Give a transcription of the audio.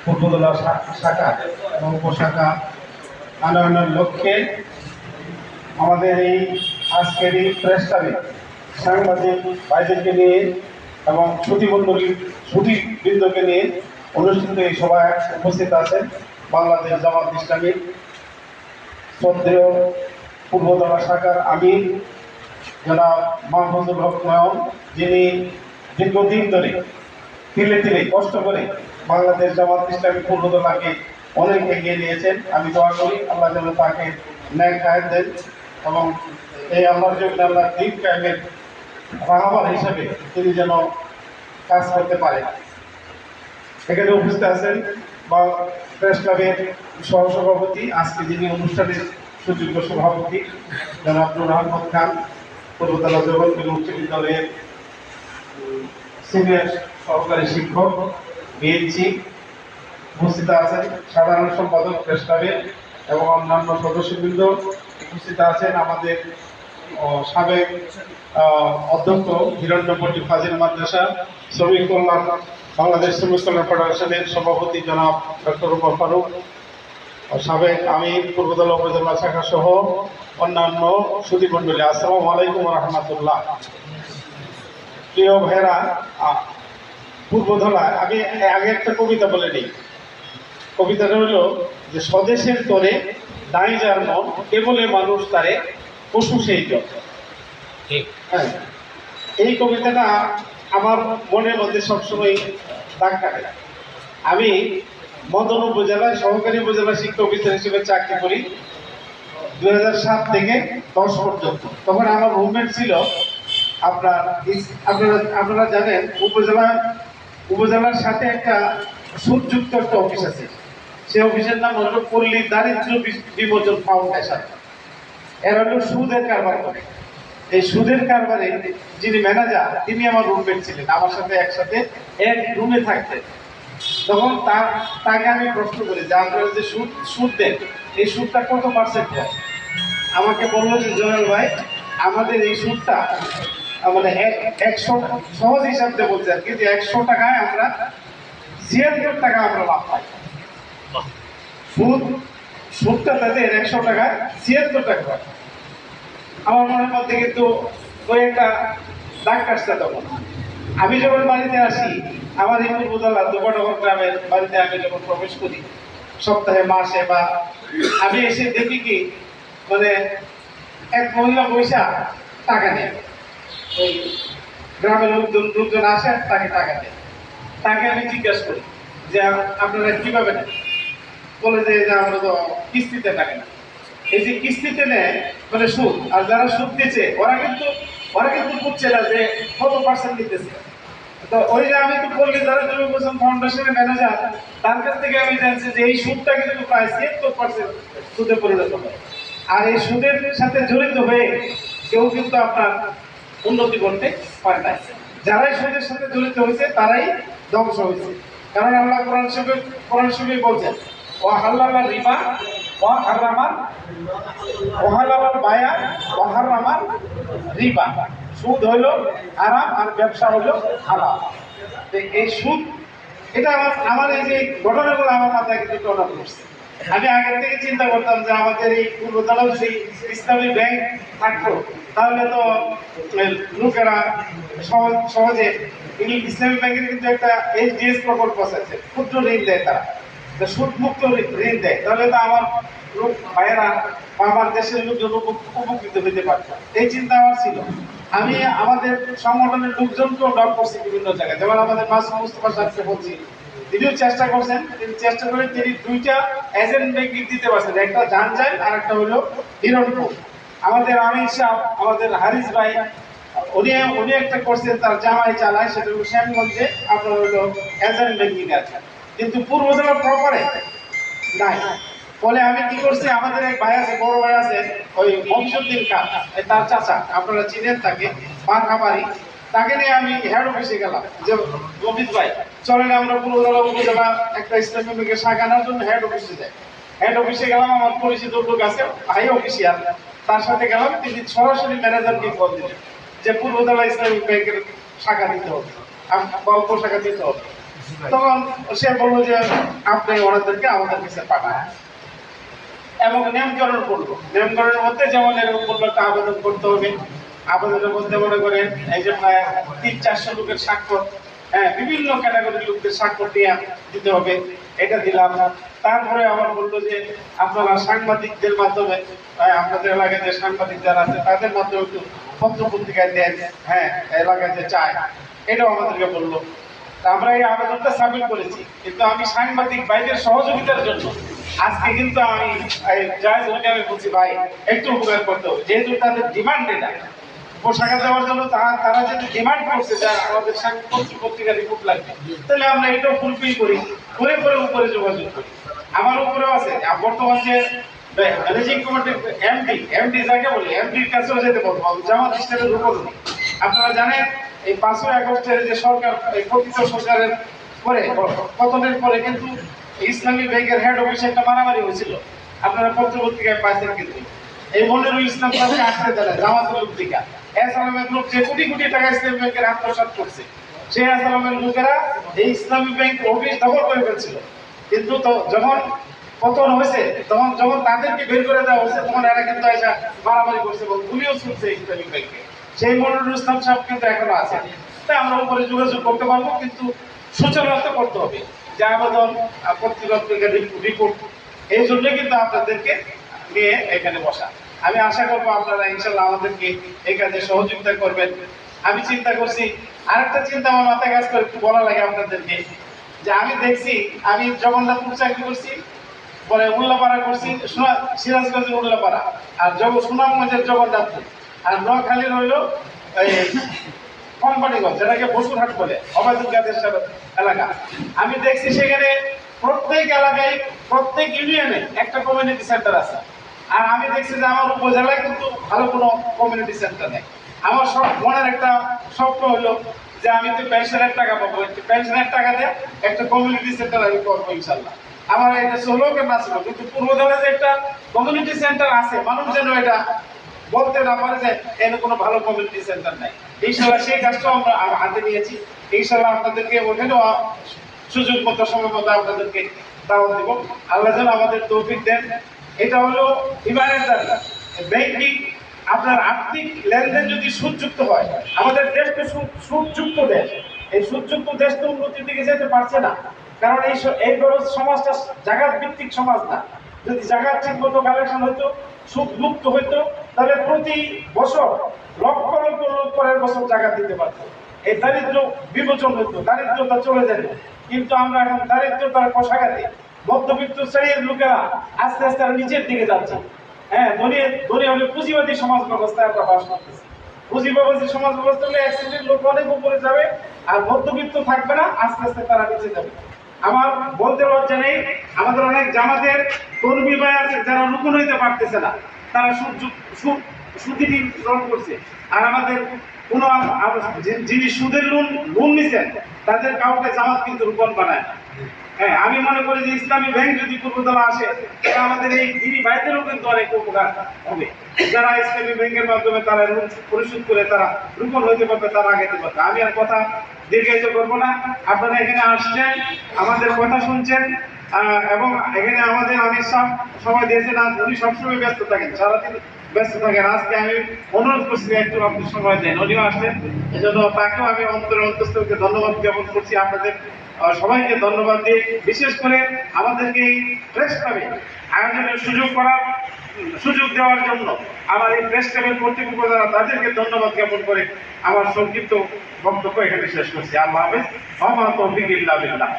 পূর্বতলা শাখা এবং উপশাখা আনয়নের লক্ষ্যে আমাদের এই আজকের এই প্রেস ক্লাবে সাংবাদিক ভাইদেরকে নিয়ে এবং ছুটিবৃন্দকে নিয়ে অনুষ্ঠিত এই সভায় উপস্থিত আছেন বাংলাদেশ জামাত ইসলামী শ্রদ্ধেয় পূর্বতলা শাখার আমির জনাব মাহফুজুল হক নয়ন, যিনি দীর্ঘদিন ধরে তিলে তিলে কষ্ট করে বাংলাদেশ জামাত ইসলামী পূর্বতলাকে অনেক এগিয়ে নিয়েছেন। আমি দোয়া করি আল্লাহ যেন তাকে ন্যায় খায়ের দেন এবং এই আল্লাহর জন্য আল্লাহ দিন কায়েমের রাহবার হিসাবে তিনি যেন কাজ করতে পারেন। এখানে উপস্থিত আছেন বা প্রেস ক্লাবের সহসভাপতি, আজকে যিনি অনুষ্ঠানের সুযোগ্য সভাপতি জনাব নূর আহমদ খান, পূর্বতলা জগৎপুর উচ্চ বিদ্যালয়ের সিনিয়র সহকারী শিক্ষক বিএনসি, উপস্থিত আছেন সাধারণ সম্পাদক প্রেস ক্লাবের এবং অন্যান্য সদস্যবৃন্দ, উপস্থিত আছেন আমাদের সাবেক অধ্যক্ষ হিরণ্যপট্টি ফাজিল মাদ্রাসা শ্রমিক কল্যাণ বাংলাদেশ শ্রমিক কল্যাণ ফেডারেশনের সভাপতি জনাব ডক্টর উমর ফারুক, সাবেক আমির পূর্বতলা উপজেলা শাখা সহ অন্যান্য সুধীমণ্ডলী। আসসালামু আলাইকুম রহমতুল্লাহ। প্রিয় ভাইরা, পূর্বতলা আমি আগে একটা কবিতা বলে নিই। কবিতাটা হলো যে স্বদেশের তরে দাঁড়ি যার মন, কেবলে মানুষ তারে পশু সেই জন। হ্যাঁ, এই কবিতাটা আমার মনের মধ্যে সবসময় দাগ কাটে। আমি মদন উপজেলায় সহকারী উপজেলা শিক্ষা অফিসার হিসেবে চাকরি করি 2007 থেকে 10 পর্যন্ত। তখন আমার রুমমেট ছিল আপনারা জানেন উপজেলার সাথে একটা সুদযুক্ত একটা অফিস আছে। সেই অফিসের নাম হলো পল্লী দারিদ্র বিমোচন ফাউন্ডেশন। এরা হলো সুদের কারবার করে। এই সুদের কারবারে যিনি ম্যানেজার, তিনি আমার রুমমেট ছিলেন, আমার সাথে একসাথে এক রুমে থাকতেন। তখন তাকে আমি প্রশ্ন করি যে আপনারা যে সুদ দেন, এই সুদটা কত পার্সেন্ট হয়? আমাকে বললো যে জয়েল ভাই, আমাদের এই সুদটা মানে 100 সহজ হিসাব দিয়ে বলছে আর কি, যে 100 টাকায় আমরা 76 টাকা আমরা লাভ পাই। সুদটা তাদের 100 টাকায় 76 টাকা পাই। আমার মনের মধ্যে কিন্তু ওই একটা দাগ কাটছে। তখন আমি যখন বাড়িতে আসি, আমার এই পূর্বতলা দুপাটগর গ্রামের বাড়িতে আমি যখন প্রবেশ করি সপ্তাহে মাসে, বা আমি এসে দেখি কি মানে এক মহিলা পয়সা টাকা নেয়, ওই গ্রামের লোকজন আসে তাকে টাকা দেয়। তাকে আমি জিজ্ঞাসা করি যে আপনারা কিভাবে নেন? বলে যে আমরা তো কিস্তিতে টাকা নেই। এই যে কিস্তিতে নেয় মানে সুদ, আর যারা সুদ দিচ্ছে ওরা কিন্তু বুঝছে না যে কত পার্সেন্ট দিতেছে। তো ওই যে আমি তো বললি যারা জমিপোষণ ফাউন্ডেশনের ম্যানেজার, তার কাছ থেকে আমি জানছি যে এই সুদটা কিন্তু প্রায় 76% সুদে পরিণত হয়। আর এই সুদের সাথে জড়িত হয়ে কেউ কিন্তু আপনার উন্নতি করতে পারে না। যারাই সুদের সাথে জড়িত হয়েছে তারাই ধ্বংস হয়েছে। কারণ আল্লাহ কোরআন শরীফে বলছেন ওয়াহাল্লাল রিবা ওয়াহারামাল বায়া ওয়াহারামাল রিবা। সুদ হইলো হারাম আর ব্যবসা হইলো হালাল। এই সুদ, এটা আমার এই যে ঘটনাগুলো আমার মাথায় কিন্তু টনা পড়ছে। আমি আগে থেকে চিন্তা করতাম যে আমাদের এই পূর্বতলা যদি ইসলামী ব্যাংক থাকতো তাহলে তো লোকেরা সহজে ইসলামী ব্যাংকের কিন্তু একটা HDS প্রকল্প আছে, ক্ষুদ্র ঋণ দেয় তারা, সুদ মুক্ত ঋণ দেয়। তাহলে তো আমার লোক ভাইয়েরা বা আমার দেশের লোকজন উপকৃত হইতে পারতো। এই চিন্তা আমার ছিল। আমি আমাদের সংগঠনের লোকজনকেও ডক করছি বিভিন্ন জায়গায়, যেমন আমাদের মাসুদ মুস্তফা সাহেবকে বলছি, তিনিও চেষ্টা করছেন। তিনি চেষ্টা করে তিনি 2টা এজেন্ট ব্যাংকিং দিতে পারছেন, একটা জানজাইল আর একটা হলো হিরণপুর। আমাদের আমির সাহেব, আমাদের হারিস ভাই, উনি একটা করছেন, তার জামাই চালায়, সেটা হলো শ্যামগঞ্জে আপনার হলো এজেন্ট ব্যাংকিং আছে, কিন্তু পূর্বতলা প্রপারে নাই। ফলে আমি কি করছি, আমাদের এক ভাই আছে, বড় ভাই আছে, ওই মফিজুদ্দিন খান, তার চাচা, আপনারা চিনেন তাকে, পাখাবাড়ি, তাকে নিয়ে আমি হেড অফিসে গেলাম যে মফিজ ভাই চলেন আমরা পূর্বতলা উপজেলা একটা ইসলামী ব্যাংকের শাখা আনার জন্য হেড অফিসে যাই। হেড অফিসে গেলাম, আমার পরিচিত লোক আছে হাই অফিসিয়াল, তার সাথে গেলাম। তিনি সরাসরি ম্যানেজারকে কল দিলেন যে পূর্বতলা ইসলামিক ব্যাংকের শাখা দিতে হবে, গল্প শাখা দিতে হবে। তখন সে বললো যে আপনি ওনাদেরকে আমাদের কাছে পাঠান এবং নিয়মকরণ করলো। নিয়মকরণের মধ্যে যেমন এরকম বললো একটা আবেদন করতে হবে, আবেদনের মধ্যে মনে করেন এই যে প্রায় 300-400 লোকের স্বাক্ষর, হ্যাঁ বিভিন্ন ক্যাটাগরির লোকদের স্বাক্ষর দিয়ে দিতে হবে, এটা দিলাম। তারপরে আবার বললো যে আপনারা সাংবাদিকদের মাধ্যমে আপনাদের এলাকায় যে সাংবাদিক যারা আছে তাদের মাধ্যমে একটু পত্র পত্রিকায় দেন, হ্যাঁ এলাকায় যে চায়, এটাও আমাদেরকে বললো। আমরা এই আবেদনটা সাবমিট করেছি, কিন্তু আমি সাংবাদিক ভাইদের সহযোগিতার জন্য আজকে কিন্তু আমি জায়েজ হলে আমি বলছি ভাই একটু উপকার করতে হবে, যেহেতু তাদের ডিমান্ড এটা পোশাকা দেওয়ার জন্য তারা যদি ডিমান্ড করছে যে আমাদের পত্রিকা রিপোর্ট লাগবে, তাহলে আমরা এটাও ফুলফিল করি, করে করে উপরে যোগাযোগ করি। আমার উপরেও আছে বর্তমান যে ম্যানেজিং কমিটির এমডি যাকে বলি, এমডির কাছেও যেতে বলবো জামাত ইসলামের রূপকথা। আপনারা জানেন এই 5ই আগস্টের যে সরকার পতিত সরকারের পরে পতনের পরে কিন্তু ইসলামী ব্যাংকের হেড অফিসে একটা মারামারি হয়েছিল, আপনারা পত্রপত্রিকায় পাইছেন। কিন্তু এই মনিরুল ইসলাম তাকে আটকে দেয় জামাতের পত্রিকা, এসালামের লোক যে কোটি কোটি টাকা ইসলামী ব্যাংকের আত্মসাৎ করছে, সেই এসালামের লোকেরা এই ইসলামী ব্যাংক অফিস দখল করে ফেলছিল। কিন্তু যখন পতন হয়েছে, যখন তাদেরকে বের করে দেওয়া হয়েছে, তখন এরা কিন্তু এসে মারামারি করছে এবং গুলিও ছুটছে ইসলামী ব্যাংকে। সেই মনিরুল ইসলাম সাহেব কিন্তু এখনো আছে, তাই আমরা উপরে যোগাযোগ করতে পারবো, কিন্তু সূচনা করতে হবে যে আবেদন পত্রিকার রিপোর্ট। এই জন্য কিন্তু আপনাদেরকে নিয়ে এখানে বসা। আমি আশা করবো আপনারা ইনশাল্লাহ আমাদেরকে এই কাজে সহযোগিতা করবেন। আমি চিন্তা করছি, আরেকটা চিন্তা আমার মাথায় কাজ করে, একটু বলা লাগে আপনাদেরকে, যে আমি দেখছি আমি জগন্নাথপুর চাকরি করছি, পরে উল্লাপাড়া করছি, সিরাজগঞ্জের উল্লাপাড়া, আর সুনামগঞ্জের জগন্নাথপুর, আর নোয়াখালীর হইল এই কোম্পানিগঞ্জ, যেটাকে বসুরহাট বলে, অবাধুল গাছের এলাকা। আমি দেখছি সেখানে প্রত্যেক এলাকায় প্রত্যেক ইউনিয়নে একটা কমিউনিটি সেন্টার আছে, আর আমি দেখছি যে আমার উপজেলায় কিন্তু ভালো কোনো কমিউনিটি সেন্টার নেই। আমার সব মনের একটা স্বপ্ন হলো যে আমি তো পেনশনের টাকা পাবো, পেনশনের টাকা দিয়ে একটা কমিউনিটি সেন্টার আমি করবো ইনশাল্লাহ। আমার এটা ষোলোকে না ছিল, কিন্তু পূর্বদলে যে একটা কমিউনিটি সেন্টার আছে, মানুষ যেন এটা বলতে না পারে যে এর কোনো ভালো কমিউনিটি সেন্টার নাই। ইনশাল্লাহ সেই কাজটাও আমরা হাতে নিয়েছি। ইনশাল্লাহ আপনাদেরকে ওখানেও সুযোগ মতো সময় মতো আপনাদেরকে দাওয়াত দেব। আল্লাহ যেন আমাদের তৌফিক দেন। এটা হলো ইমানের দাবি। ব্যাংকিং আপনার আর্থিক লেনদেন যদি সুদযুক্ত হয়, আমাদের দেশ তো সুদযুক্ত দেশ, এই সুদযুক্ত দেশ তো উন্নতির দিকে যেতে পারছে না, কারণ এই সমাজটা জাগাত ভিত্তিক সমাজ না। যদি জাগাত ঠিক মতো কালেকশন হইতো, সুদ মুক্ত হইতো, তাহলে প্রতি বছর লক্ষ লক্ষ লোক পরের বছর জাগাত দিতে পারতো, এই দারিদ্র বিমোচন হইতো, দারিদ্রতা চলে যেত। কিন্তু আমরা এখন দারিদ্রতার কষাঘাতে মধ্যবিত্ত শ্রেণীর লোকেরা আস্তে আস্তে নিচের দিকে যাচ্ছে। হ্যাঁ, ধনী হলে পুঁজিবাদী সমাজ ব্যবস্থায় আমরা বাস করতেছি। পুঁজিবাদী সমাজ ব্যবস্থা হলে এক শ্রেণীর লোক অনেক উপরে যাবে, আর মধ্যবিত্ত থাকবে না, আস্তে আস্তে তারা নিচে যাবে। আমার বলতে লজ্জা নেই, আমাদের অনেক জামাতের কর্মী ভাই আছে যারা রুকুন হইতে পারতেছে না, তারা সুদি গ্রহণ করছে। আর আমাদের কোনো যিনি সুদের লোন নিছেন তাদের কাউকে জামাত কিন্তু রূপন বানায়। হ্যাঁ, আমি মনে করি যে ইসলামী ব্যাংক যদি পূর্বতলা আসে, আমাদের এই দিনী ভাইদেরও কিন্তু অনেক উপকার হবে। যারা ইসলামী ব্যাংকের মাধ্যমে তারা ঋণ পরিশোধ করে তারা রূপন হইতে পারবে, তারা আগাইতে পারবে। আমি আর কথা দীর্ঘায়িত করবো না। আপনারা এখানে আসছেন, আমাদের কথা শুনছেন, এবং এখানে আমাদের আমির সাহেব সময় দিয়েছেন। উনি সবসময় ব্যস্ত থাকেন, সারাদিন ব্যস্ত থাকেন। আজকে আমি অনুরোধ করছি একটু আপনি সময় দেন, উনিও আসছেন, এজন্য তাকেও আমি অন্তঃস্থলকে ধন্যবাদ জ্ঞাপন করছি। আপনাদের সবাইকে ধন্যবাদ দিয়ে, বিশেষ করে আমাদেরকে এই প্রেস ক্লাবে আয়োজনের সুযোগ দেওয়ার জন্য আমার এই প্রেস ক্লাবের কর্তৃপক্ষ যারা, তাদেরকে ধন্যবাদ জ্ঞাপন করে আমার সংক্ষিপ্ত বক্তব্য এখানে শেষ করছি। আল্লাহ হাফেজ। ওয়া মা তৌফিক ইল্লা বিল্লাহ।